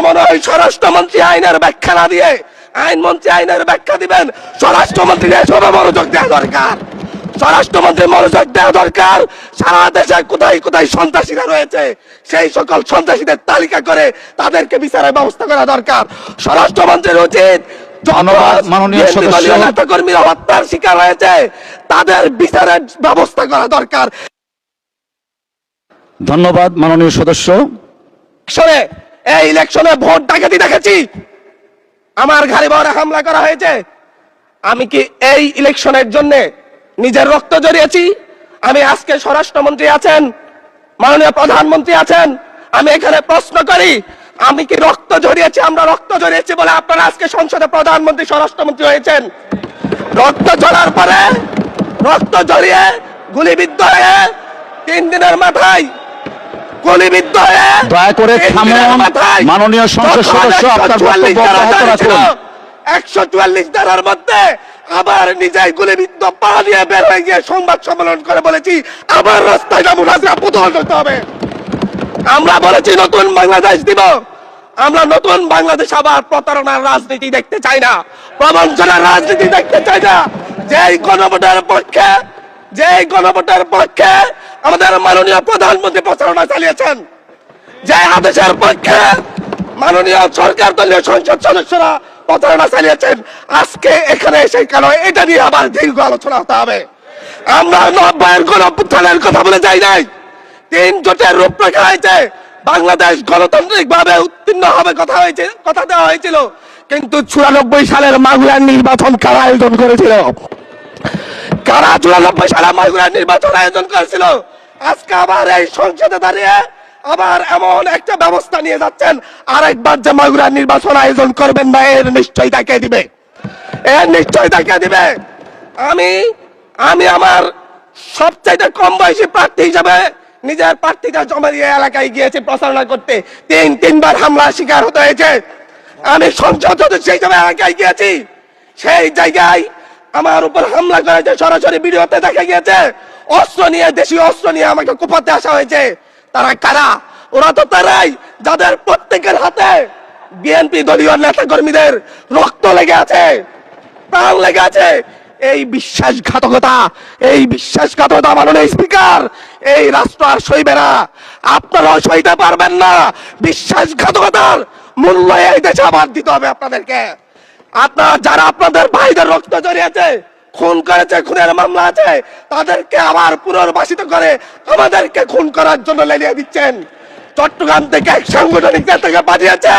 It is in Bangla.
মনে হয় স্বরাষ্ট্রমন্ত্রী আইনের ব্যাখ্যা না দিয়ে আইনমন্ত্রী আইনের ব্যাখ্যা দিবেন, স্বরাষ্ট্রমন্ত্রী এসবে মনোযোগ দেওয়া দরকার। স্বরাষ্ট্রমন্ত্রী মনোযোগ দেওয়া দরকার। সারা দেশে কোথায় কোথায় সন্ত্রাসীরা রয়েছে সেই সকল সন্ত্রাসীদের তালিকা করে তাদেরকে বিচারের ব্যবস্থা করা দরকার। স্বরাষ্ট্রমন্ত্রীর উচিত মাননীয় সদস্য নেতাকর্মীরা হত্যার শিকার হয়েছে তাদের বিচারের ব্যবস্থা করা দরকার। ধন্যবাদ মাননীয় সদস্য। এই ইলেকশনে ভোট ডাকাতি দেখেছি, আমার গাড়ি বহরে হামলা করা হয়েছে। আমি কি এই ইলেকশনের জন্য নিজের রক্ত জড়িয়েছি? আমি আজকে স্বরাষ্ট্রমন্ত্রী আছেন, মাননীয় প্রধানমন্ত্রী আছেন, আমি এখানে প্রশ্ন করি, আমি কি রক্ত জড়িয়েছি? আমরা রক্ত জড়িয়েছি বলে আপনারা আজকে সংসদে প্রধানমন্ত্রী স্বরাষ্ট্রমন্ত্রী হয়েছেন। রক্ত ঝরার পরে রক্ত জড়িয়ে গুলিবিদ্ধ হয়ে 3 দিনের মাথায় গুলিবিদ্ধ হয়ে দয়া করে থামুন মাননীয় সংসদ সদস্য, আপনার বক্তব্য অব্যাহত রাখুন। 144 ধারার মধ্যে আবার নিজেই গুলিবিদ্ধ পা নিয়ে বের হয়ে গিয়ে সংবাদ সম্মেলন করে বলেছি আবার রাস্তায় নামুন, হাজরা প্রতিহত করতে হবে। আমরা বলেছি নতুন বাংলাদেশ দিব। আমরা নতুন বাংলাদেশ আবার প্রতারণার রাজনীতি দেখতে চাই না, প্রবঞ্চনার রাজনীতি দেখতে চাই না। যেই গণভোটের পক্ষে আমাদের মাননীয় প্রধানমন্ত্রী প্রচারণা চালিয়েছেন, যে আদেশের পক্ষে মাননীয় সরকার দলীয় সংসদ সদস্যরা প্রচারণা চালিয়েছেন, আজকে এখানে এসে কেন এটা নিয়ে আবার দীর্ঘ আলোচনা হতে হবে? আমরা 90-এর গণঅভ্যুত্থানের কথা বলে যাই নাই। 3 জোটের রূপরেখা হয়েছে, বাংলাদেশ গণতান্ত্রিক ভাবে উত্তীর্ণ হবে কথা দেওয়া হয়েছিল, কিন্তু 94 সালের মাগুরার নির্বাচন কারা আয়োজন করেছিল? কারা 94 সালে মাগুরার নির্বাচন আয়োজন করেছিল? আজকে আবার এই সংসদে দাঁড়িয়ে আবার এমন একটা ব্যবস্থা নিয়ে যাচ্ছেন, আরেকবার যে মাগুরার নির্বাচন আয়োজন করবেন না, এর নিশ্চয়তা কে দিবে? এর নিশ্চয়তা কে দিবে? আমি আমার সবচাইতে কম বয়সী প্রার্থী হিসাবে নিজের প্রার্থীটা জমা দিয়ে এলাকায় গিয়েছি প্রচারণা করতে, 3বার হামলার শিকার হতে হয়েছে। আমি সংসদ সদস্য হিসাবে এলাকায় গিয়েছি, সেই জায়গায় আমার উপর হামলা করেছে, সরাসরি ভিডিওতে দেখা গিয়েছে। অস্ত্র নিয়ে, দেশীয় অস্ত্র নিয়ে আমাকে কোপাতে আসা হয়েছে। তারা কারা? ওরা তো তারাই যাদের প্রত্যেকের হাতে বিএনপি দলীয় নেতা কর্মীদের রক্ত লেগে আছে, প্রাণ লেগে আছে। এই বিশ্বাসঘাতকতা মাননীয় স্পিকার, এই রাষ্ট্র আর সইবে না, আপনারাও সইতে পারবেন না। বিশ্বাসঘাতকতার মূল্য এই দেশে আবার দিতে হবে আপনাদেরকে। যারা আপনাদের ভাইদের রক্ত জড়িয়েছে, খুন করেছে, খুনের মামলা আছে, তাদেরকে আবার পুনর্বাসিত করে আমাদেরকে খুন করার জন্য লেলিয়ে দিচ্ছেন। চট্টগ্রাম থেকে এক সাংগঠনিক নেতাকে পাঠিয়েছে,